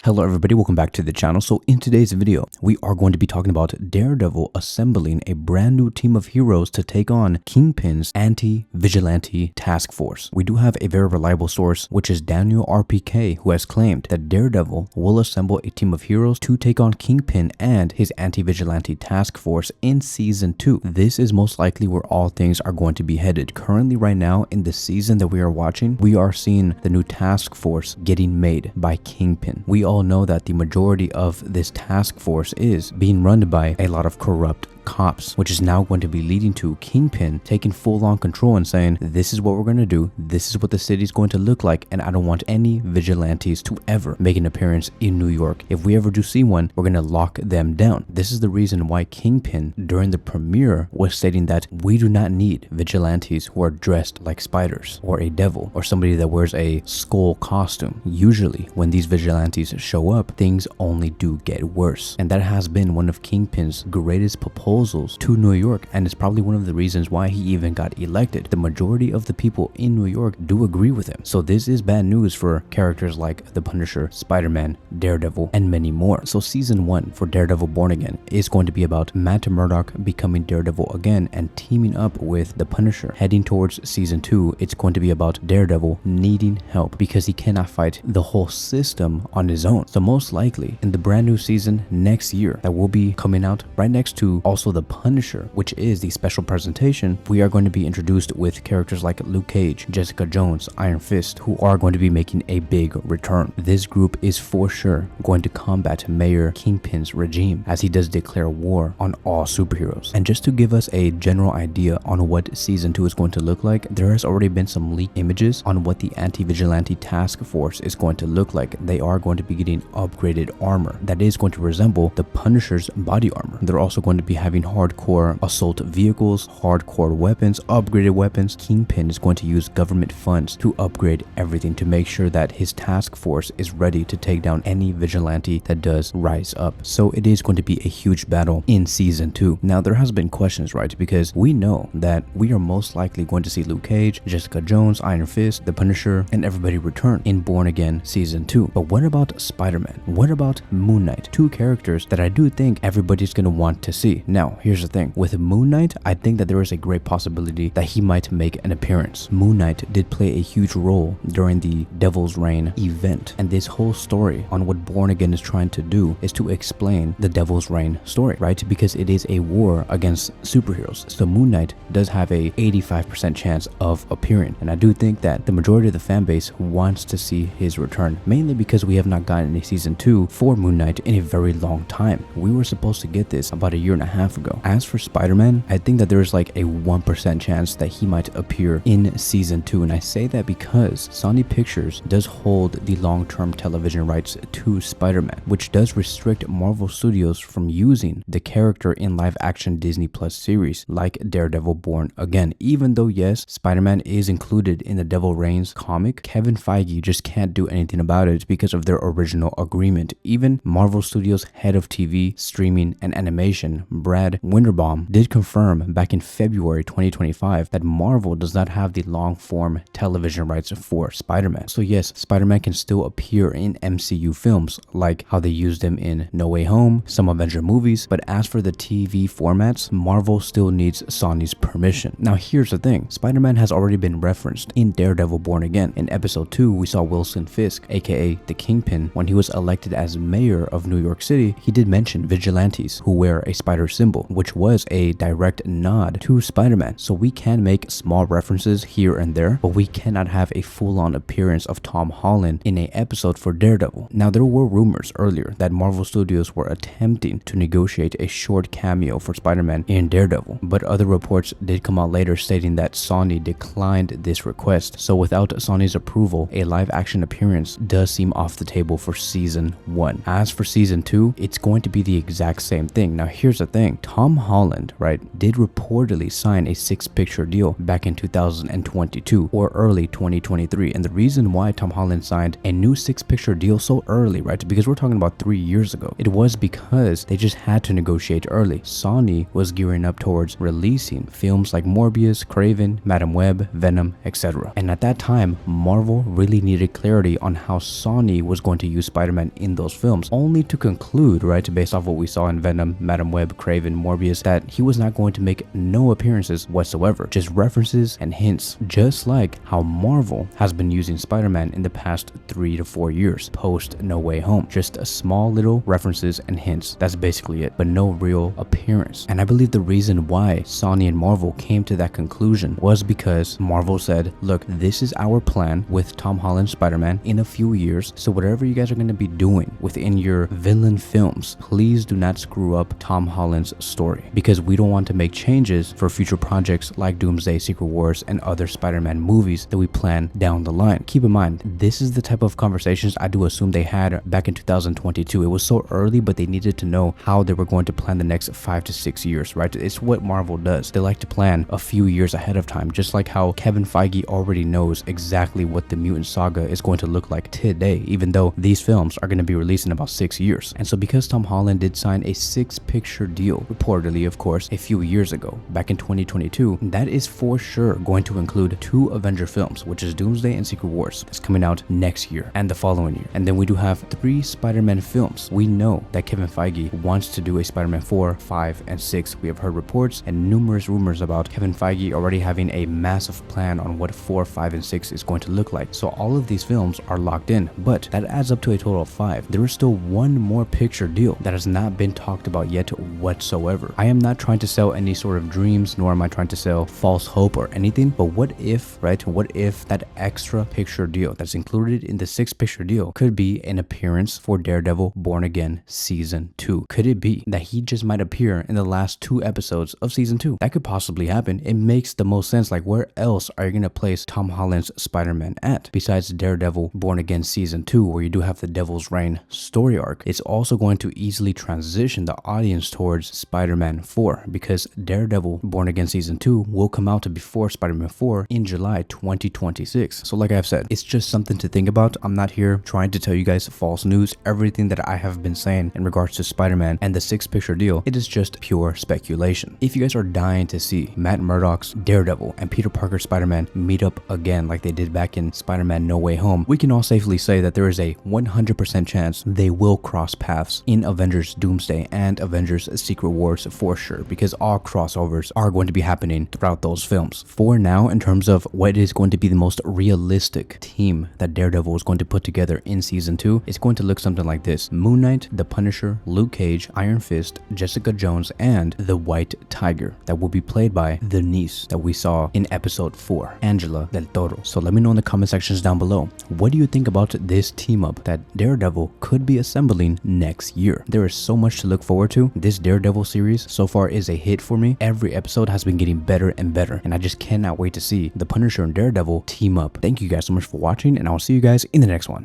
Hello everybody, welcome back to the channel. So in today's video, we are going to be talking about Daredevil assembling a brand new team of heroes to take on Kingpin's anti-vigilante task force. We do have a very reliable source, which is Daniel RPK, who has claimed that Daredevil will assemble a team of heroes to take on Kingpin and his anti-vigilante task force in season 2. This is most likely where all things are going to be headed. Currently right now in the season that we are watching, we are seeing the new task force getting made by Kingpin. We all know that the majority of this task force is being run by a lot of corrupt cops, which is now going to be leading to Kingpin taking full-on control and saying, this is what we're going to do, this is what the city is going to look like, and I don't want any vigilantes to ever make an appearance in New York. If we ever do see one, we're going to lock them down. This is the reason why Kingpin during the premiere was stating that we do not need vigilantes who are dressed like spiders or a devil or somebody that wears a skull costume. Usually when these vigilantes show up, things only do get worse, and that has been one of Kingpin's greatest proposals to New York, and it's probably one of the reasons why he even got elected. The majority of the people in New York do agree with him. So this is bad news for characters like the Punisher, Spider-Man, Daredevil, and many more. So season 1 for Daredevil Born Again is going to be about Matt Murdock becoming Daredevil again and teaming up with the Punisher. Heading towards season 2, it's going to be about Daredevil needing help because he cannot fight the whole system on his own. So most likely in the brand new season next year that will be coming out right next to also the Punisher, which is the special presentation, we are going to be introduced with characters like Luke Cage, Jessica Jones, Iron Fist, who are going to be making a big return. This group is for sure going to combat Mayor Kingpin's regime as he does declare war on all superheroes. And just to give us a general idea on what season 2 is going to look like, there has already been some leaked images on what the anti-vigilante task force is going to look like. They are going to be getting upgraded armor that is going to resemble the Punisher's body armor. They're also going to be having hardcore assault vehicles, hardcore weapons, upgraded weapons. Kingpin is going to use government funds to upgrade everything to make sure that his task force is ready to take down any vigilante that does rise up. So it is going to be a huge battle in season 2. Now there has been questions, right? Because we know that we are most likely going to see Luke Cage, Jessica Jones, Iron Fist, the Punisher, and everybody return in Born Again season 2. But what about Spider-Man? What about Moon Knight? Two characters that I do think everybody's going to want to see. Now, here's the thing. With Moon Knight, I think that there is a great possibility that he might make an appearance. Moon Knight did play a huge role during the Devil's Reign event, and this whole story on what Born Again is trying to do is to explain the Devil's Reign story, right? Because it is a war against superheroes. So Moon Knight does have a 85% chance of appearing, and I do think that the majority of the fan base wants to see his return, mainly because we have not gotten a season 2 for Moon Knight in a very long time. We were supposed to get this about a year and a half ago. As for Spider-Man, I think that there is like a 1% chance that he might appear in season 2, and I say that because Sony Pictures does hold the long-term television rights to Spider-Man, which does restrict Marvel Studios from using the character in live-action Disney Plus series like Daredevil Born Again. Even though yes, Spider-Man is included in the Devil Reigns comic, Kevin Feige just can't do anything about it because of their original agreement. Even Marvel Studios head of TV, streaming, and animation, Brad Winderbaum, did confirm back in February 2025 that Marvel does not have the long-form television rights for Spider-Man. So yes, Spider-Man can still appear in MCU films like how they used him in No Way Home, some Avenger movies, but as for the TV formats, Marvel still needs Sony's permission. Now here's the thing, Spider-Man has already been referenced in Daredevil Born Again. In episode 2, we saw Wilson Fisk, aka the Kingpin, when he was elected as mayor of New York City. He did mention vigilantes who wear a spider symbol, which was a direct nod to Spider-Man. So we can make small references here and there, but we cannot have a full-on appearance of Tom Holland in an episode for Daredevil. Now there were rumors earlier that Marvel Studios were attempting to negotiate a short cameo for Spider-Man in Daredevil, but other reports did come out later stating that Sony declined this request. So without Sony's approval, a live-action appearance does seem off the table for season 1. As for season 2, it's going to be the exact same thing. Now here's the thing, thing. Tom Holland, right, did reportedly sign a 6-picture deal back in 2022 or early 2023. And the reason why Tom Holland signed a new 6-picture deal so early, right, because we're talking about 3 years ago, it was because they just had to negotiate early. Sony was gearing up towards releasing films like Morbius, Craven, Madam Web, Venom, etc. And at that time, Marvel really needed clarity on how Sony was going to use Spider-Man in those films, only to conclude, right, based off what we saw in Venom, Madam Web, Craven, Morbius, that he was not going to make no appearances whatsoever, just references and hints, just like how Marvel has been using Spider-Man in the past 3 to 4 years, post No Way Home. Just a small little references and hints, that's basically it, but no real appearance. And I believe the reason why Sony and Marvel came to that conclusion was because Marvel said, look, this is our plan with Tom Holland's Spider-Man in a few years, so whatever you guys are going to be doing within your villain films, please do not screw up Tom Holland's story, because we don't want to make changes for future projects like Doomsday, Secret Wars, and other Spider-Man movies that we plan down the line. Keep in mind, this is the type of conversations I do assume they had back in 2022. It was so early, but they needed to know how they were going to plan the next 5 to 6 years, right? It's what Marvel does. They like to plan a few years ahead of time, just like how Kevin Feige already knows exactly what the mutant saga is going to look like today, even though these films are going to be released in about 6 years. And so because Tom Holland did sign a 6-picture deal, reportedly, of course, a few years ago, back in 2022, that is for sure going to include 2 Avenger films, which is Doomsday and Secret Wars. That's coming out next year and the following year. And then we do have 3 Spider-Man films. We know that Kevin Feige wants to do a Spider-Man 4, 5, and 6. We have heard reports and numerous rumors about Kevin Feige already having a massive plan on what 4, 5, and 6 is going to look like. So all of these films are locked in, but that adds up to a total of 5. There is still one more picture deal that has not been talked about yet whatsoever. I am not trying to sell any sort of dreams, nor am I trying to sell false hope or anything, but what if, right, what if that extra picture deal that's included in the 6-picture deal could be an appearance for Daredevil Born Again Season 2? Could it be that he just might appear in the last 2 episodes of Season 2? That could possibly happen. It makes the most sense. Like, where else are you going to place Tom Holland's Spider-Man at besides Daredevil Born Again Season 2, where you do have the Devil's Reign story arc? It's also going to easily transition the audience towards Spider-Man 4, because Daredevil Born Again Season 2 will come out before Spider-Man 4 in July 2026. So like I've said, it's just something to think about. I'm not here trying to tell you guys false news. Everything that I have been saying in regards to Spider-Man and the 6-picture deal, it is just pure speculation. If you guys are dying to see Matt Murdock's Daredevil and Peter Parker's Spider-Man meet up again like they did back in Spider-Man No Way Home, we can all safely say that there is a 100% chance they will cross paths in Avengers Doomsday and Avengers Secret Wars for sure, because all crossovers are going to be happening throughout those films. For now, in terms of what is going to be the most realistic team that Daredevil is going to put together in Season 2, it's going to look something like this: Moon Knight, the Punisher, Luke Cage, Iron Fist, Jessica Jones, and the White Tiger, that will be played by the niece that we saw in episode 4, Angela del Toro. So let me know in the comment sections down below, what do you think about this team up that Daredevil could be assembling next year? There is so much to look forward to. This Daredevil series so far is a hit for me. Every episode has been getting better and better, and I just cannot wait to see the Punisher and Daredevil team up. Thank you guys so much for watching, and I'll see you guys in the next one.